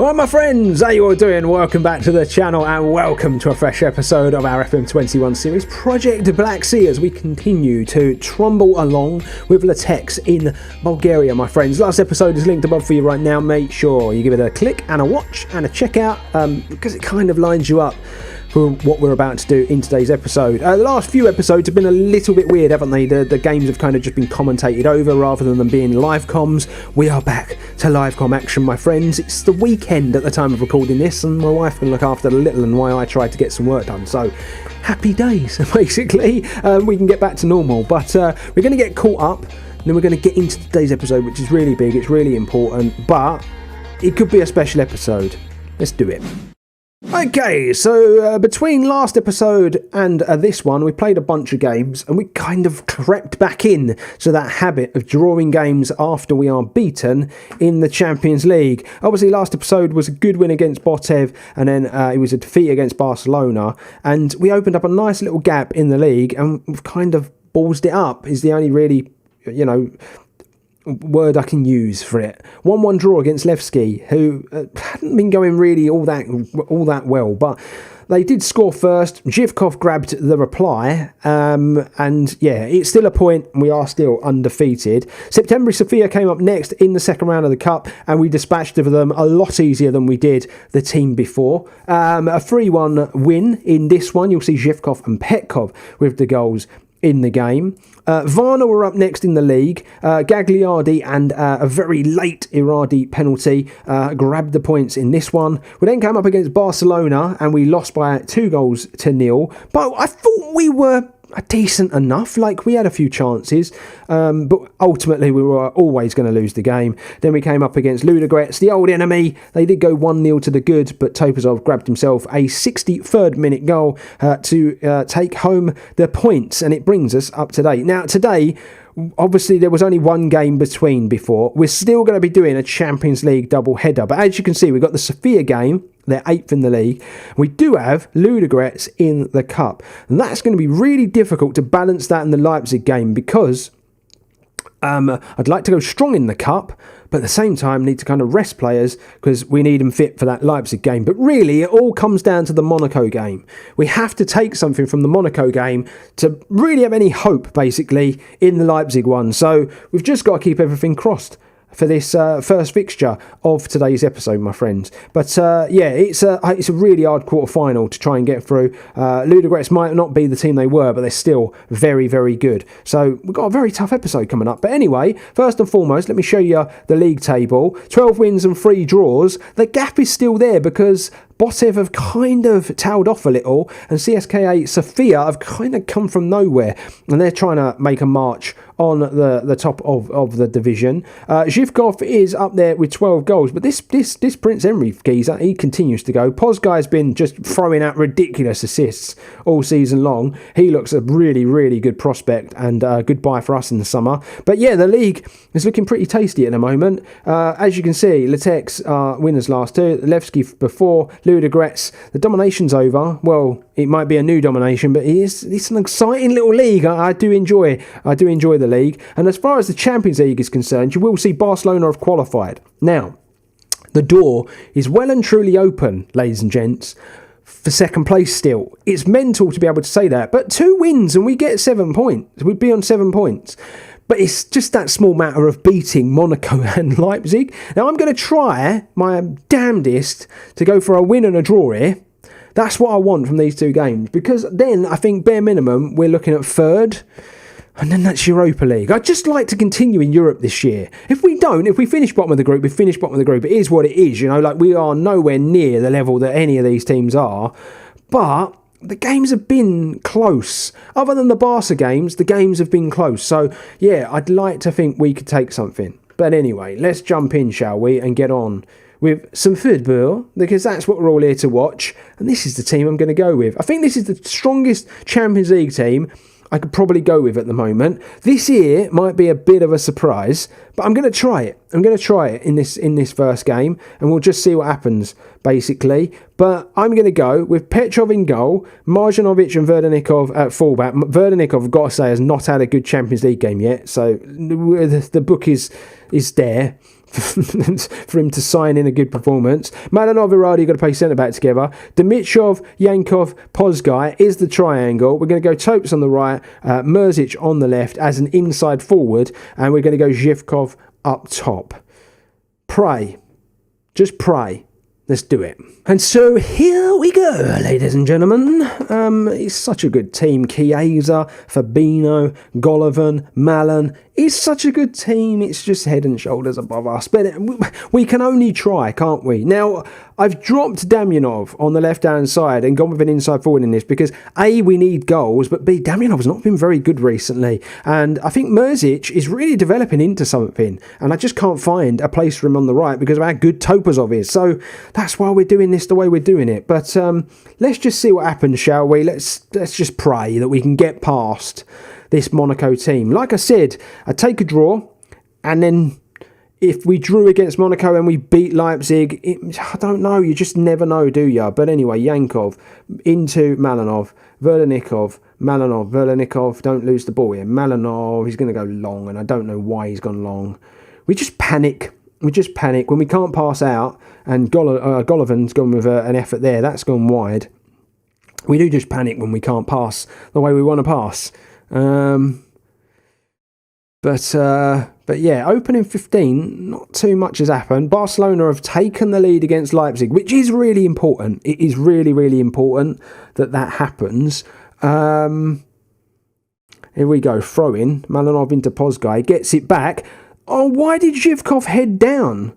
Alright my friends, how you all doing? Welcome back to the channel and welcome to a fresh episode of our FM21 series Project Black Sea as we continue to trundle along with Litex in Bulgaria, my friends. Last episode is linked above for you right now. Make sure you give it a click and a watch and a check out because it kind of lines you up for what we're about to do in today's episode. The last few episodes have been a little bit weird, haven't they? The games have kind of just been commentated over rather than them being live comms. We are back to live com action, my friends. It's the weekend at the time of recording this, and my wife can look after the little and while I try to get some work done. So, happy days, basically. We can get back to normal, but we're going to get caught up, and then we're going to get into today's episode, which is really big, it's really important, but it could be a special episode. Let's do it. Okay, so between last episode and this one, we played a bunch of games and we kind of crept back in to that habit of drawing games after we are beaten in the Champions League. Obviously, last episode was a good win against Botev and then it was a defeat against Barcelona, and we opened up a nice little gap in the league and we've kind of ballsed it up is the only really, word I can use for it. 1-1 draw against Levski, who hadn't been going really all that well, but they did score first. Zhivkov grabbed the reply, and yeah, it's still a point. We are still undefeated. September Sofia came up next in the second round of the cup, and we dispatched of them a lot easier than we did the team before. A 3-1 win in this one. You'll see Zhivkov and Petkov with the goals in the game. Varna were up next in the league. Gagliardi and a very late Iradi penalty grabbed the points in this one. We then came up against Barcelona and we lost by 2-0. But I thought we were decent enough, like we had a few chances, but ultimately we were always going to lose the game. Then we came up against Ludogorets, the old enemy. They did go 1-0 to the good, but Topazov grabbed himself a 63rd minute goal to take home the points, and it brings us up to date. Now today, obviously there was only one game between before. We're still going to be doing a Champions League double header, but as you can see, we've got the Sofia game. They're 8th in the league. We do have Ludogorets in the cup. And that's going to be really difficult to balance that in the Leipzig game because I'd like to go strong in the cup, but at the same time need to kind of rest players because we need them fit for that Leipzig game. But really, it all comes down to the Monaco game. We have to take something from the Monaco game to really have any hope, basically, in the Leipzig one. So we've just got to keep everything crossed for this first fixture of today's episode, my friends. But yeah, it's a really hard quarter-final to try and get through. Ludogorets might not be the team they were, but they're still very, very good. So we've got a very tough episode coming up. But anyway, first and foremost, let me show you the league table. 12 wins and 3 draws. The gap is still there because Botev have kind of tailed off a little, and CSKA Sofia have kind of come from nowhere, and they're trying to make a march on the top of the division. Zhivkov is up there with 12 goals, but this Prince Henry geezer, he continues to go. Pozguy's been just throwing out ridiculous assists all season long. He looks a really, really good prospect and a good buy for us in the summer. But yeah, the league is looking pretty tasty at the moment. As you can see, Litex are winners last two, Levski before, Ludogorets. The domination's over. Well, it might be a new domination, but it's an exciting little league. I do enjoy the league. And as far as the Champions League is concerned, you will see Barcelona have qualified. Now, the door is well and truly open, ladies and gents, for second place still. It's mental to be able to say that, but 2 wins and we get 7 points. We'd be on 7 points. But it's just that small matter of beating Monaco and Leipzig. Now, I'm going to try my damnedest to go for a win and a draw here. That's what I want from these 2 games, because then I think bare minimum we're looking at 3rd, and then that's Europa League. I'd just like to continue in Europe this year. If we finish bottom of the group, we finish bottom of the group. It is what it is, like we are nowhere near the level that any of these teams are. But the games have been close. Other than the Barca games, the games have been close. So, yeah, I'd like to think we could take something. But anyway, let's jump in, shall we, and get on with some football, because that's what we're all here to watch. And this is the team I'm going to go with. I think this is the strongest Champions League team I could probably go with at the moment. This year might be a bit of a surprise, but I'm going to try it. I'm going to try it in this first game, and we'll just see what happens, basically. But I'm going to go with Petrov in goal, Marjanovic and Verdenikov at fullback. Verdenikov, I've got to say, has not had a good Champions League game yet, so the book is there for him to sign in a good performance. Malinov, Iradi got to play centre-back together. Dimitrov, Yankov, Pozgai is the triangle. We're going to go Topes on the right, Mrzic on the left as an inside forward, and we're going to go Zhivkov up top. Pray. Just pray. Let's do it. And so here we go, ladies and gentlemen. It's such a good team. Chiesa, Fabinho, Golovin, Malin. It's such a good team. It's just head and shoulders above us. But we can only try, can't we? Now, I've dropped Damyanov on the left-hand side and gone with an inside forward in this because A, we need goals, but B, Damyanov's not been very good recently. And I think Mrzic is really developing into something. And I just can't find a place for him on the right because of how good Topazov is. So that's why we're doing this the way we're doing it. But let's just see what happens, shall we? Let's just pray that we can get past this Monaco team. Like I said, I take a draw, and then if we drew against Monaco and we beat Leipzig, I don't know, you just never know, do you? But anyway, Yankov into Malinov, Verlanikov, Malinov, Verlanikov, don't lose the ball here. Malinov, he's going to go long, and I don't know why he's gone long. We just panic. We just panic when we can't pass out, and Golovin's gone with an effort there. That's gone wide. We do just panic when we can't pass the way we want to pass. But yeah, opening 15, not too much has happened. Barcelona have taken the lead against Leipzig, which is really important. It is really, really important that happens. Here we go, throw in. Malinov into Pozgai, gets it back. Oh, why did Zhivkov head down?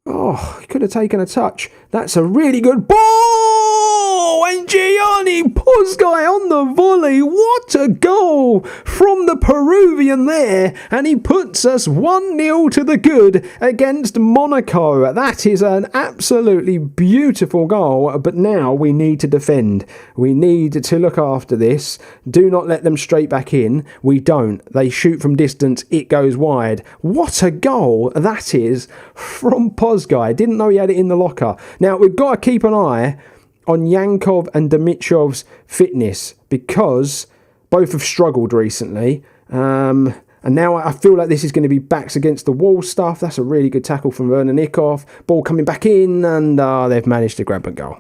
Oh, he could have taken a touch. That's a really good ball! And Gianni Pozgai on the volley. What a goal from the Peruvian there. And he puts us 1-0 to the good against Monaco. That is an absolutely beautiful goal. But now we need to defend. We need to look after this. Do not let them straight back in. We don't. They shoot from distance. It goes wide. What a goal that is from Pozgai. Didn't know he had it in the locker. Now, we've got to keep an eye on Yankov and Dimitrov's fitness because both have struggled recently. And now I feel like this is going to be backs against the wall stuff. That's a really good tackle from Verlanikov. Ball coming back in, and they've managed to grab a goal.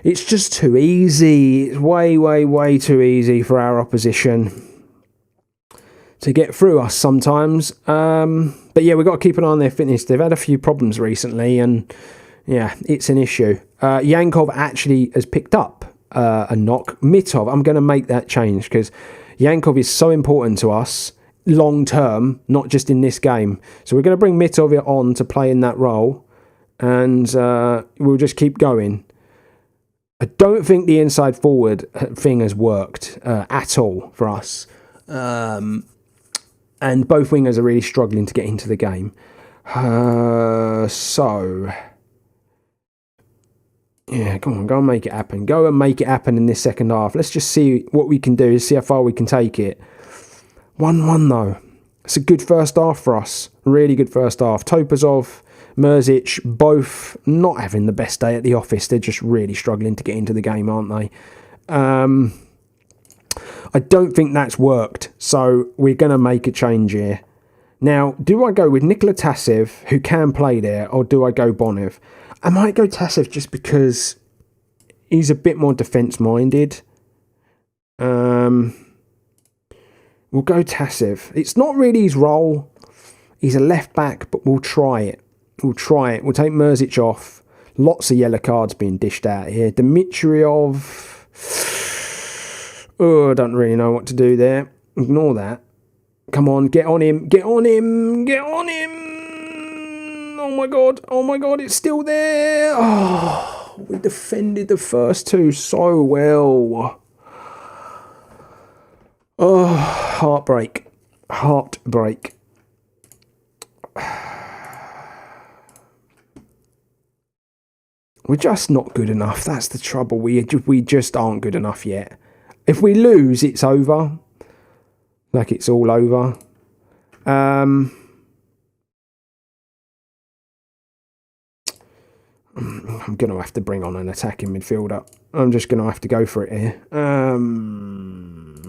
It's just too easy. It's way, way, way too easy for our opposition to get through us sometimes. But yeah, we've got to keep an eye on their fitness. They've had a few problems recently, and yeah, it's an issue. Yankov actually has picked up a knock. Mitov, I'm going to make that change because Yankov is so important to us long term, not just in this game. So we're going to bring Mitov on to play in that role, and we'll just keep going. I don't think the inside forward thing has worked at all for us. And both wingers are really struggling to get into the game. So yeah, come on, go and make it happen. Go and make it happen in this second half. Let's just see what we can do, see how far we can take it. 1-1 though. It's a good first half for us. Really good first half. Topazov, Mrzic, both not having the best day at the office. They're just really struggling to get into the game, aren't they? I don't think that's worked, so we're going to make a change here. Now, do I go with Nikola Tassev, who can play there, or do I go Bonev? I might go Tassev just because he's a bit more defence-minded. We'll go Tassev. It's not really his role. He's a left-back, but we'll try it. We'll try it. We'll take Mrzic off. Lots of yellow cards being dished out here. Dimitriov. Oh, I don't really know what to do there. Ignore that. Come on, get on him. Get on him. Get on him. Oh my God. Oh my God, it's still there. Oh, we defended the first two so well. Oh, heartbreak. Heartbreak. We're just not good enough. That's the trouble. We just aren't good enough yet. If we lose, it's over. Like it's all over. I'm going to have to bring on an attacking midfielder. I'm just going to have to go for it here.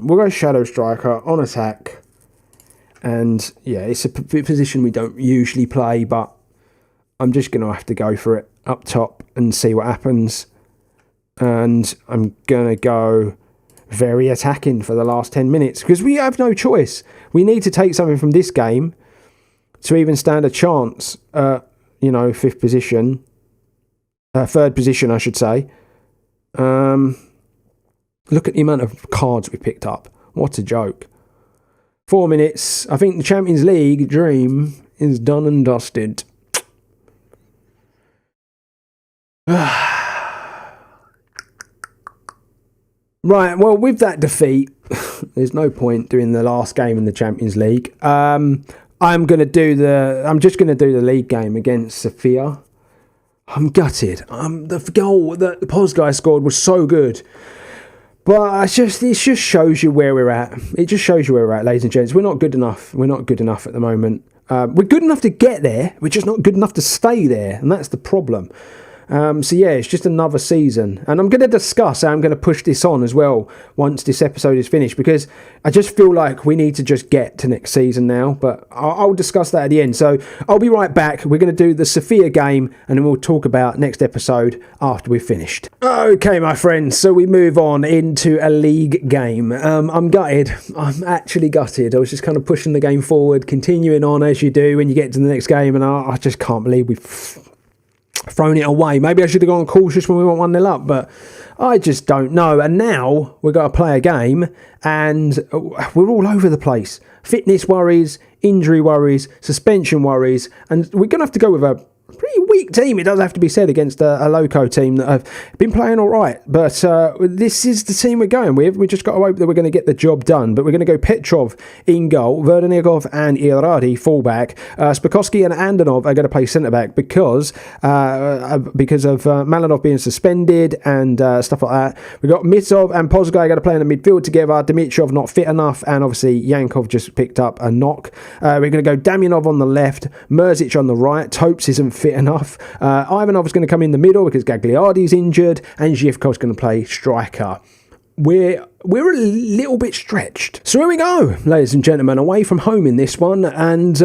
We'll go Shadow Striker on attack. And yeah, it's a position we don't usually play, but I'm just going to have to go for it up top and see what happens. And I'm going to go very attacking for the last 10 minutes because we have no choice. We need to take something from this game to even stand a chance at, third position, I should say. Look at the amount of cards we picked up. What a joke. 4 minutes. I think the Champions League dream is done and dusted. Right, well, with that defeat, there's no point doing the last game in the Champions League. I'm just going to do the league game against Sofia. I'm gutted. The goal that the Pos guy scored was so good. But it just shows you where we're at. It just shows you where we're at, ladies and gents. We're not good enough. We're not good enough at the moment. We're good enough to get there. We're just not good enough to stay there. And that's the problem. So yeah, it's just another season. And I'm going to discuss how I'm going to push this on as well once this episode is finished, because I just feel like we need to just get to next season now. But I'll discuss that at the end. So I'll be right back. We're going to do the Sofia game and then we'll talk about next episode after we've finished. Okay, my friends. So we move on into a league game. I'm gutted. I'm actually gutted. I was just kind of pushing the game forward, continuing on as you do when you get to the next game. And I just can't believe we've thrown it away. Maybe I should have gone cautious when we went 1-0 up, but I just don't know. And now we've got to play a game and we're all over the place. Fitness worries, injury worries, suspension worries, and we're going to have to go with a pretty weak team, it does have to be said, against a loco team that have been playing all right. But this is the team we're going with. We just got to hope that we're going to get the job done. But we're going to go Petrov in goal, Verdenigov and Iradi fullback. Spikoski and Andanov are going to play centre-back because of Malinov being suspended and stuff like that. We've got Mitov and Pozgai going to play in the midfield together. Dimitrov not fit enough, and obviously Yankov just picked up a knock. We're going to go Damyanov on the left, Merzic on the right. Topes isn't fit enough. Ivanov's going to come in the middle because Gagliardi's injured, and Zhivkov's going to play striker. We're a little bit stretched. So here we go, ladies and gentlemen, away from home in this one, and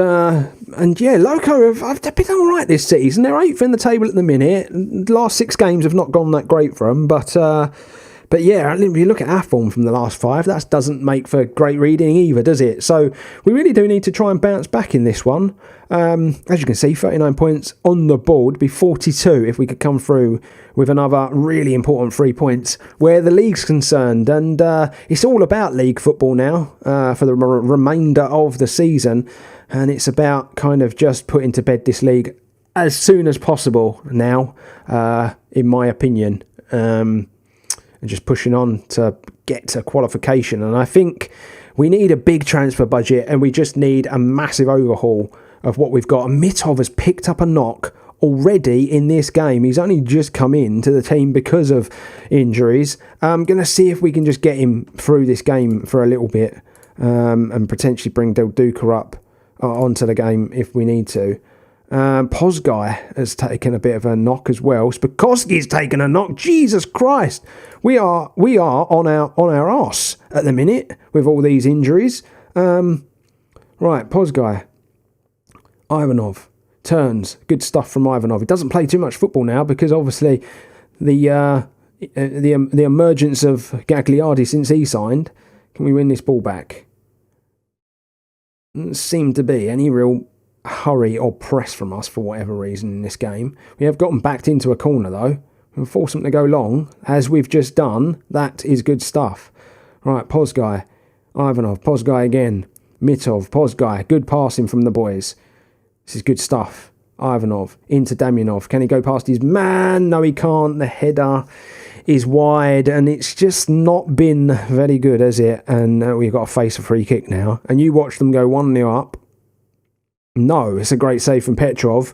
yeah, Loco have been all right this season. They're 8th in the table at the minute. The last 6 games have not gone that great for them, but yeah, if you look at our form from the last 5, that doesn't make for great reading either, does it? So we really do need to try and bounce back in this one. As you can see, 39 points on the board, be 42 if we could come through with another really important 3 points where the league's concerned. And it's all about league football now for the remainder of the season. And it's about kind of just putting to bed this league as soon as possible now, in my opinion. And just pushing on to get to qualification. And I think we need a big transfer budget, and we just need a massive overhaul of what we've got. And Mitov has picked up a knock already in this game. He's only just come into the team because of injuries. I'm going to see if we can just get him through this game for a little bit, and potentially bring Del Duca up onto the game if we need to. Pozgai has taken a bit of a knock as well. Spikoski's taken a knock. Jesus Christ, we are on our arse at the minute with all these injuries. Right, Pozgai, Ivanov turns. Good stuff from Ivanov. He doesn't play too much football now because obviously the emergence of Gagliardi since he signed. Can we win this ball back? Doesn't seem to be any real hurry or press from us for whatever reason in this game. We have gotten backed into a corner though. We'll force them to go long, as we've just done. That is good stuff. Right, Pozgai, Ivanov, Pozgai again, Mitov, Pozgai. Good passing from the boys. This is good stuff. Ivanov into Damyanov. Can he go past his man? No, he can't. The header is wide, and it's just not been very good, has it? And we've got to face a free kick now. And you watch them go 1-0 up. No, it's a great save from Petrov.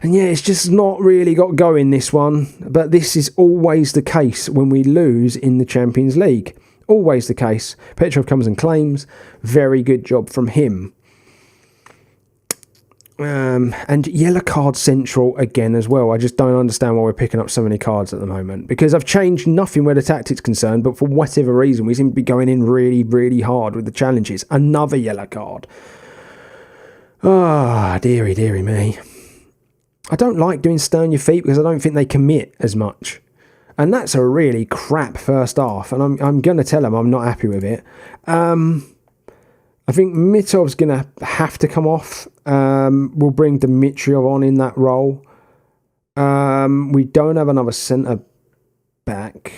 And yeah, it's just not really got going, this one. But this is always the case when we lose in the Champions League. Always the case. Petrov comes and claims. Very good job from him. And yellow card central again as well. I just don't understand why we're picking up so many cards at the moment, because I've changed nothing where the tactics concerned, but for whatever reason we seem to be going in really, really hard with the challenges. Another yellow card. Ah, dearie, dearie me. I don't like doing stay on your feet because I don't think they commit as much. And that's a really crap first half. And I'm going to tell them I'm not happy with it. I think Mitov's going to have to come off. We'll bring Dimitriov on in that role. We don't have another centre back.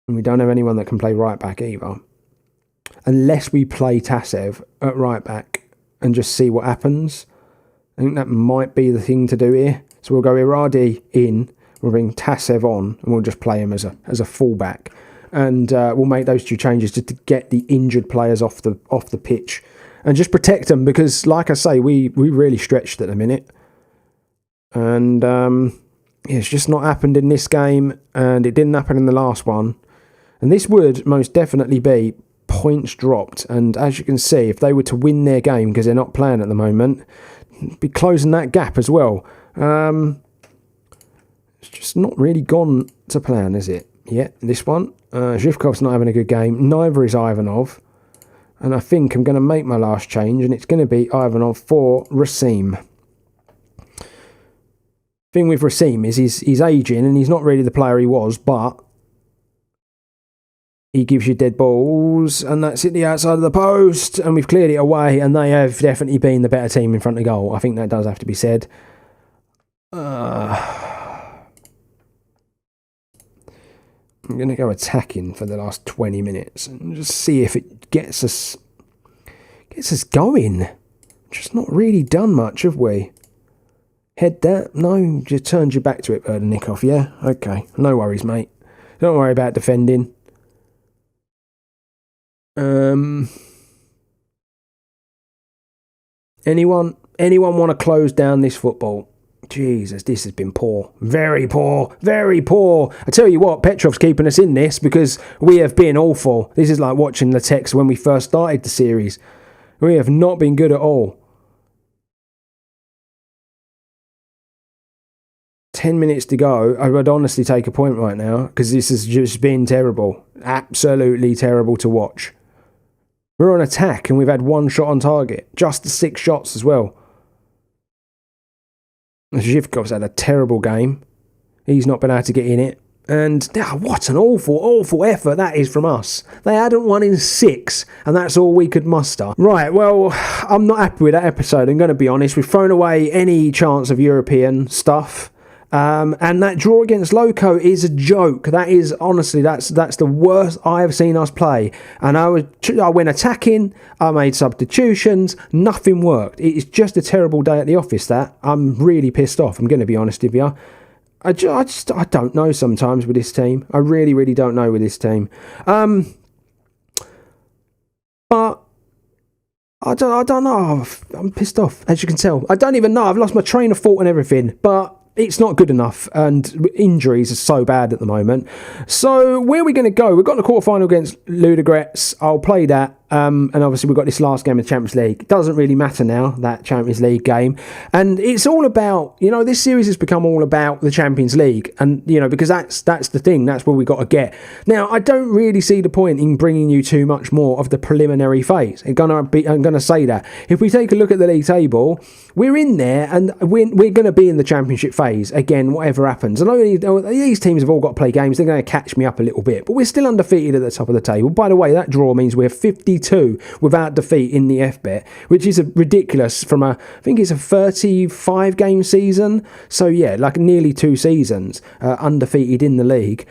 And we don't have anyone that can play right back either. Unless we play Tasev at right back and just see what happens. I think that might be the thing to do here. So we'll go Iradi in, we'll bring Tasev on, and we'll just play him as a fullback. And we'll make those two changes just to get the injured players off the pitch and just protect them, because, like I say, we really stretched at the minute. And it's just not happened in this game, and it didn't happen in the last one. And this would most definitely be points dropped. And as you can see, if they were to win their game, because they're not playing at the moment, be closing that gap as well. It's just not really gone to plan, is it? Yeah, this one. Zhivkov's not having a good game. Neither is Ivanov. And I think I'm going to make my last change, and it's going to be Ivanov for Racim. Thing with Racim is he's aging, and he's not really the player he was, but he gives you dead balls, and that's at the outside of the post, and we've cleared it away, and they have definitely been the better team in front of goal. I think that does have to be said. I'm going to go attacking for the last 20 minutes and just see if it gets us going. Just not really done much, have we? Head that? No, just turned you back to it, Berdenikov, yeah? Okay, no worries, mate. Don't worry about defending. Anyone want to close down this football? Jesus, this has been poor. Very poor. Very poor. I tell you what, Petrov's keeping us in this because we have been awful. This is like watching Litex when we first started the series. We have not been good at all. 10 minutes to go. I would honestly take a point right now because this has just been terrible. Absolutely terrible to watch. We're on attack and we've had one shot on target. Just the 6 shots as well. Zhivkov's had a terrible game. He's not been able to get in it. And what an awful effort that is from us. They hadn't won in 6, and that's all we could muster. Right, well, I'm not happy with that episode, I'm going to be honest. We've thrown away any chance of European stuff. And that draw against Loco is a joke. That is, honestly, that's the worst I have seen us play. And I went attacking, I made substitutions, nothing worked. It is just a terrible day at the office, that. I'm really pissed off, I'm going to be honest with you. I don't know sometimes with this team. I really, really don't know with this team. But I don't know. I'm pissed off, as you can tell. I don't even know. I've lost my train of thought and everything. But it's not good enough, and injuries are so bad at the moment. So where are we going to go? We've got the quarterfinal against Ludogorets. I'll play that. And obviously we've got this last game of the Champions League. It doesn't really matter now, that Champions League game. And it's all about, this series has become all about the Champions League. And, because that's the thing. That's where we got to get. Now, I don't really see the point in bringing you too much more of the preliminary phase. I'm going to say that. If we take a look at the league table, we're in there and we're going to be in the championship phase. Again, whatever happens. I know these teams have all got to play games. They're going to catch me up a little bit. But we're still undefeated at the top of the table. By the way, that draw means we're 52 without defeat in the FBet, which is ridiculous from I think it's a 35 game season. So yeah, like nearly 2 seasons undefeated in the league.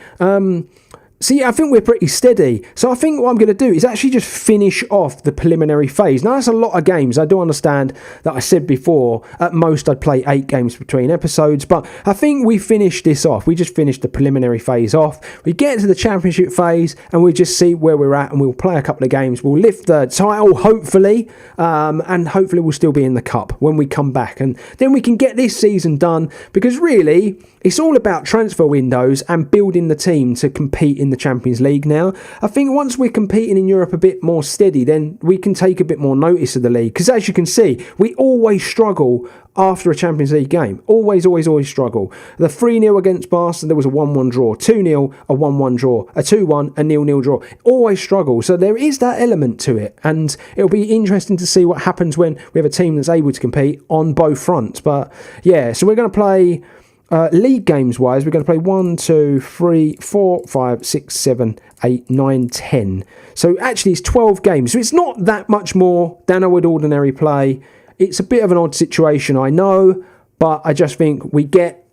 So yeah, I think we're pretty steady. So I think what I'm going to do is actually just finish off the preliminary phase. Now, that's a lot of games. I do understand that I said before, at most I'd play 8 games between episodes, but I think we finished this off. We just finished the preliminary phase off. We get to the championship phase and we just see where we're at, and we'll play a couple of games. We'll lift the title, hopefully, and hopefully we'll still be in the cup when we come back. And then we can get this season done, because really, it's all about transfer windows and building the team to compete in the Champions League now. I think once we're competing in Europe a bit more steady, then we can take a bit more notice of the league. Because as you can see, we always struggle after a Champions League game. Always struggle. The 3-0 against Barcelona, there was a 1-1 draw. 2-0, a 1-1 draw. A 2-1, a 0-0 draw. Always struggle. So there is that element to it. And it'll be interesting to see what happens when we have a team that's able to compete on both fronts. But yeah, so we're going to play... league games wise, we're going to play 1, 2, 3, 4, 5, 6, 7, 8, 9, 10. So actually it's 12 games. So it's not that much more than I would ordinarily play. It's a bit of an odd situation, I know, but I just think we get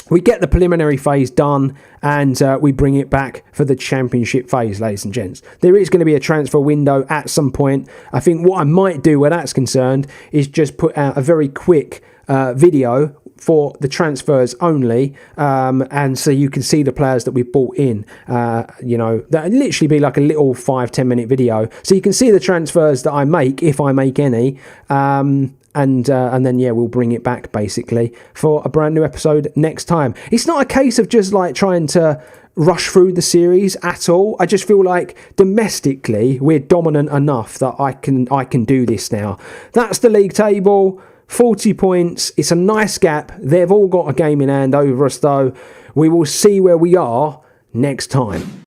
the preliminary phase done and we bring it back for the championship phase, ladies and gents. There is going to be a transfer window at some point. I think what I might do where that's concerned is just put out a very quick video for the transfers only, and so you can see the players that we've bought in. That'd literally be like a little 5-10 minute video, so you can see the transfers that I make, if I make any, and then yeah, we'll bring it back basically for a brand new episode next time. It's not a case of just like trying to rush through the series at all. I just feel like domestically we're dominant enough that I can do this now. That's the league table. 40 points. It's a nice gap. They've all got a game in hand over us though. We will see where we are next time.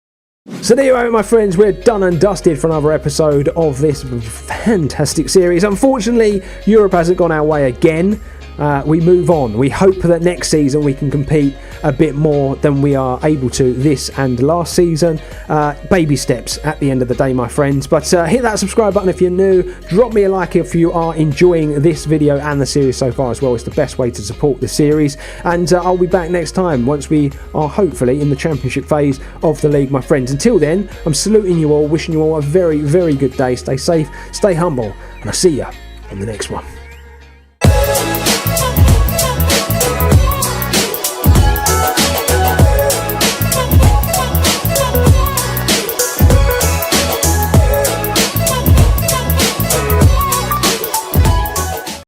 So there you have it, my friends. We're done and dusted for another episode of this fantastic series. Unfortunately, Europe hasn't gone our way again. We move on. We hope that next season we can compete a bit more than we are able to this and last season. Baby steps at the end of the day, my friends. But hit that subscribe button if you're new. Drop me a like if you are enjoying this video and the series so far as well. It's the best way to support the series. And I'll be back next time once we are hopefully in the championship phase of the league, my friends. Until then, I'm saluting you all, wishing you all a very, very good day. Stay safe, stay humble, and I'll see you on the next one.